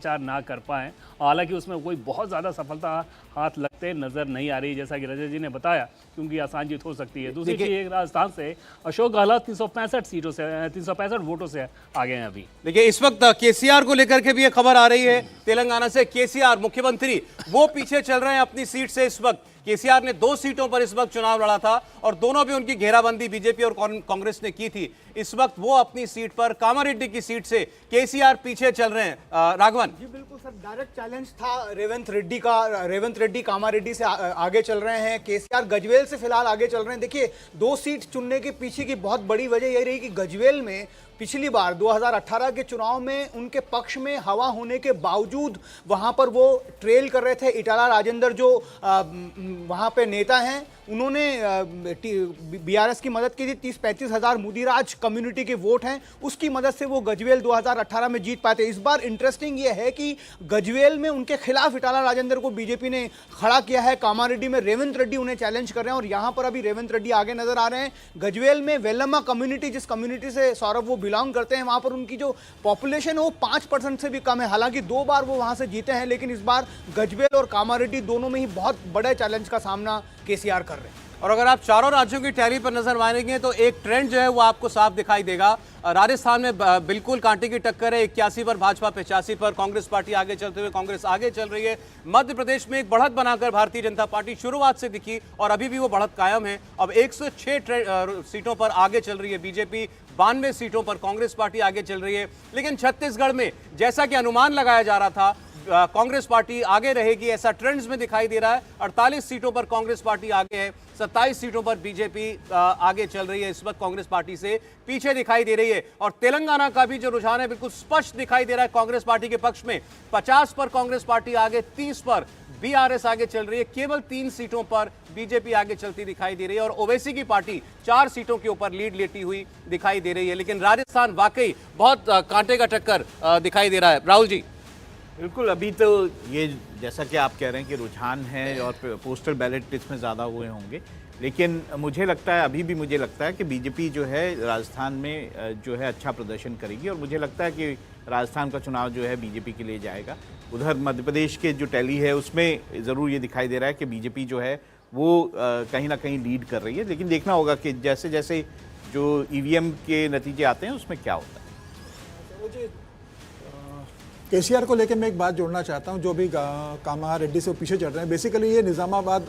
प्रचार ना कर पाएँ। हालांकि उसमें कोई बहुत ज़्यादा सफलता हाथ लगते नज़र नहीं आ रही, जैसा कि रजत जी ने बताया कि उनकी आसान जीत हो सकती है। दूसरी चीज़, राजस्थान से अशोक गहलोत 365 सीटों से 365 वोटों से आगे हैं अभी। देखिए, इस वक्त केसीआर को लेकर के भी ये खबर आ रही है तेलंगाना से। केसीआर मुख्यमंत्री वो पीछे चल रहे हैं अपनी सीट से। इस वक्त केसीआर ने 2 सीटों पर इस वक्त चुनाव लड़ा था और दोनों भी उनकी घेराबंदी बीजेपी और कांग्रेस ने की थी। इस वक्त वो अपनी सीट पर कामारेड्डी की सीट से केसीआर पीछे चल रहे हैं। राघवन जी बिल्कुल सर, डायरेक्ट चैलेंज था रेवंत रेड्डी का। रेवंत रेड्डी कामारेड्डी से आगे चल रहे हैं, केसीआर गजवेल से फिलहाल आगे चल रहे हैं। देखिए, 2 सीट चुनने के पीछे की बहुत बड़ी वजह यही रही कि गजवेल में पिछली बार 2018 के चुनाव में उनके पक्ष में हवा होने के बावजूद वहां पर वो ट्रेल कर रहे थे। इटाला राजेंद्र जो वहां पे नेता हैं, उन्होंने बीआरएस की मदद की थी। 30-35 हज़ार मुदिराज कम्युनिटी के वोट हैं, उसकी मदद से वो गजवेल 2018 में जीत पाए थे। इस बार इंटरेस्टिंग ये है कि गजवेल में उनके खिलाफ इटाला राजेंद्र को बीजेपी ने खड़ा किया है। कामारेड्डी में रेवंत रेड्डी उन्हें चैलेंज कर रहे हैं और यहाँ पर अभी रेवंत रेड्डी आगे नजर आ रहे हैं। गजवेल में वेलम्मा कम्युनिटी, जिस कम्युनिटी से सौरभ वो बिलोंग करते हैं, वहाँ पर उनकी जो पॉपुलेशन है वो 5% से भी कम है। हालांकि 2 बार वो वहाँ से जीते हैं, लेकिन इस बार गजवेल और कामारेड्डी दोनों में ही बहुत बड़े चैलेंज का सामना केसीआर कर रहे हैं। और अगर आप चारों राज्यों की टैली पर नजर मारेंगे तो एक ट्रेंड जो है वो आपको साफ दिखाई देगा। राजस्थान में बिल्कुल कांटे की टक्कर है। 81 पर भाजपा, 85 पर कांग्रेस पार्टी आगे चलते हुए कांग्रेस आगे चल रही है। मध्य प्रदेश में एक बढ़त बनाकर भारतीय जनता पार्टी शुरुआत से दिखी और अभी भी वो बढ़त कायम है। अब 106 सीटों पर आगे चल रही है बीजेपी, 92 सीटों पर कांग्रेस पार्टी आगे चल रही है। लेकिन छत्तीसगढ़ में जैसा कि अनुमान लगाया जा रहा था कांग्रेस पार्टी आगे रहेगी, ऐसा ट्रेंड्स में दिखाई दे रहा है। 48 सीटों पर कांग्रेस पार्टी आगे है, 27 सीटों पर बीजेपी आगे चल रही है। इस वक्त कांग्रेस पार्टी से पीछे दिखाई दे रही है। और तेलंगाना का भी जो रुझान है बिल्कुल स्पष्ट दिखाई दे रहा है कांग्रेस पार्टी के पक्ष में। 50 पर कांग्रेस पार्टी आगे, 30 पर बीआरएस आगे चल रही है। केवल 3 सीटों पर बीजेपी आगे चलती दिखाई दे रही है और ओवैसी की पार्टी 4 सीटों के ऊपर लीड लेती हुई दिखाई दे रही है। लेकिन राजस्थान वाकई बहुत कांटे का टक्कर दिखाई दे रहा है। राहुल जी। बिल्कुल, अभी तो ये जैसा कि आप कह रहे हैं कि रुझान है और पोस्टल बैलेट इसमें ज़्यादा हुए होंगे, लेकिन मुझे लगता है, अभी भी मुझे लगता है कि बीजेपी जो है राजस्थान में जो है अच्छा प्रदर्शन करेगी और मुझे लगता है कि राजस्थान का चुनाव जो है बीजेपी के लिए जाएगा। उधर मध्य प्रदेश के जो टैली है उसमें ज़रूर ये दिखाई दे रहा है कि बीजेपी जो है वो कहीं ना कहीं लीड कर रही है, लेकिन देखना होगा कि जैसे जैसे जो ईवीएम के नतीजे आते हैं उसमें क्या होता है। केसीआर को लेकर मैं एक बात जोड़ना चाहता हूं। जो भी कामारेड्डी से पीछे चढ़ रहे हैं, बेसिकली ये निज़ामाबाद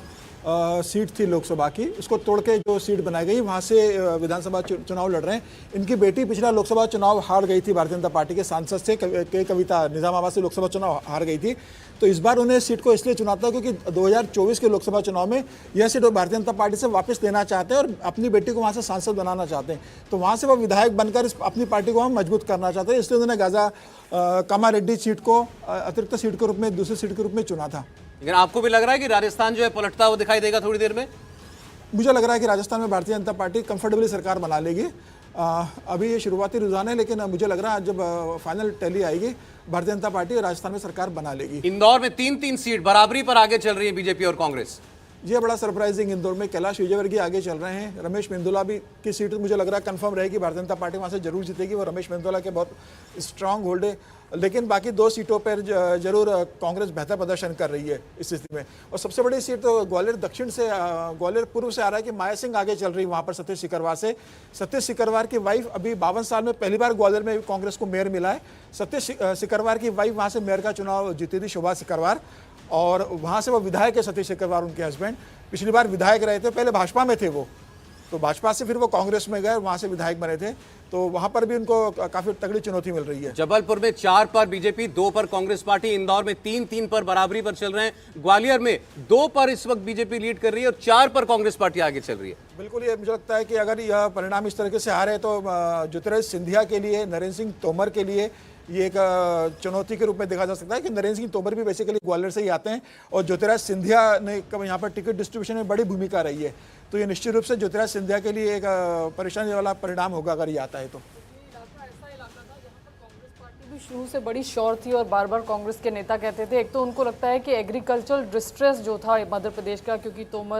सीट थी लोकसभा की, उसको तोड़ के जो सीट बनाई गई वहाँ से विधानसभा चुनाव लड़ रहे हैं। इनकी बेटी पिछला लोकसभा चुनाव हार गई थी भारतीय जनता पार्टी के सांसद से, के कविता निज़ामाबाद से लोकसभा चुनाव हार गई थी। तो इस बार उन्हें सीट को इसलिए चुना था क्योंकि 2024 के लोकसभा चुनाव में यह सीट वो भारतीय जनता पार्टी से वापस लेना चाहते हैं और अपनी बेटी को वहाँ से सांसद बनाना चाहते हैं। तो वहाँ से वो विधायक बनकर अपनी पार्टी को हम मजबूत करना चाहते हैं, इसलिए उन्होंने गाजा कामारेड्डी सीट को अतिरिक्त सीट के रूप में, दूसरी सीट के रूप में चुना था। लेकिन आपको भी लग रहा है कि राजस्थान जो है पलटता हुआ दिखाई देगा थोड़ी देर में? मुझे लग रहा है कि राजस्थान में भारतीय जनता पार्टी कंफर्टेबली सरकार बना लेगी। अभी ये शुरुआती रुझान है, लेकिन मुझे लग रहा है जब फाइनल टैली आएगी भारतीय जनता पार्टी राजस्थान में सरकार बना लेगी। इंदौर में 3-3 सीट बराबरी पर आगे चल रही है बीजेपी और कांग्रेस। ये बड़ा सरप्राइजिंग, इंदौर में कैलाश विजयवर्गीय आगे चल रहे हैं। रमेश मेंदोला भी की सीट मुझे लग रहा है कंफर्म रहेगी, भारतीय जनता पार्टी वहाँ से जरूर जीतेगी। वो रमेश मेंदोला के बहुत स्ट्रांग होल्ड है, लेकिन बाकी 2 सीटों पर जरूर कांग्रेस बेहतर प्रदर्शन कर रही है इस स्थिति में। और सबसे बड़ी सीट तो ग्वालियर दक्षिण से, ग्वालियर पूर्व से आ रहा है कि माया सिंह आगे चल रही है वहाँ पर सतीश सिकरवार से। सतीश सिकरवार की वाइफ अभी 52 साल में पहली बार ग्वालियर में कांग्रेस को मेयर मिला है। सतीश सिकरवार की वाइफ वहाँ से मेयर का चुनाव जीती थी, शोभा सिकरवार, और वहाँ से वो विधायक है सतीश सिकरवार, उनके हस्बैंड पिछली बार विधायक रहे थे, पहले भाजपा में थे वो, तो भाजपा से फिर वो कांग्रेस में गए, वहाँ से विधायक बने थे। तो वहाँ पर भी उनको काफी तगड़ी चुनौती मिल रही है। जबलपुर में 4 पर बीजेपी, 2 पर कांग्रेस पार्टी, इंदौर में 3-3 पर बराबरी पर चल रहे हैं, ग्वालियर में 2 पर इस वक्त बीजेपी लीड कर रही है और 4 पर कांग्रेस पार्टी आगे चल रही है। बिल्कुल, ये मुझे लगता है कि अगर यह परिणाम इस तरीके से आ रहे तो ज्योतिरादित्य सिंधिया के लिए, नरेंद्र सिंह तोमर के लिए ये एक चुनौती के रूप में देखा जा सकता है कि नरेंद्र सिंह तोमर भी बेसिकली ग्वालियर से ही आते हैं और ज्योतिरादित्य सिंधिया ने यहाँ पर टिकट डिस्ट्रीब्यूशन में बड़ी भूमिका रही है। तो ये निश्चित रूप से ज्योतिरादित्य सिंधिया के लिए एक परेशानी वाला परिणाम होगा अगर ये आता है तो। शुरू से बड़ी श्योर थी और बार बार कांग्रेस के नेता कहते थे, एक तो उनको लगता है कि एग्रीकल्चरल डिस्ट्रेस जो था मध्य प्रदेश का, क्योंकि तोमर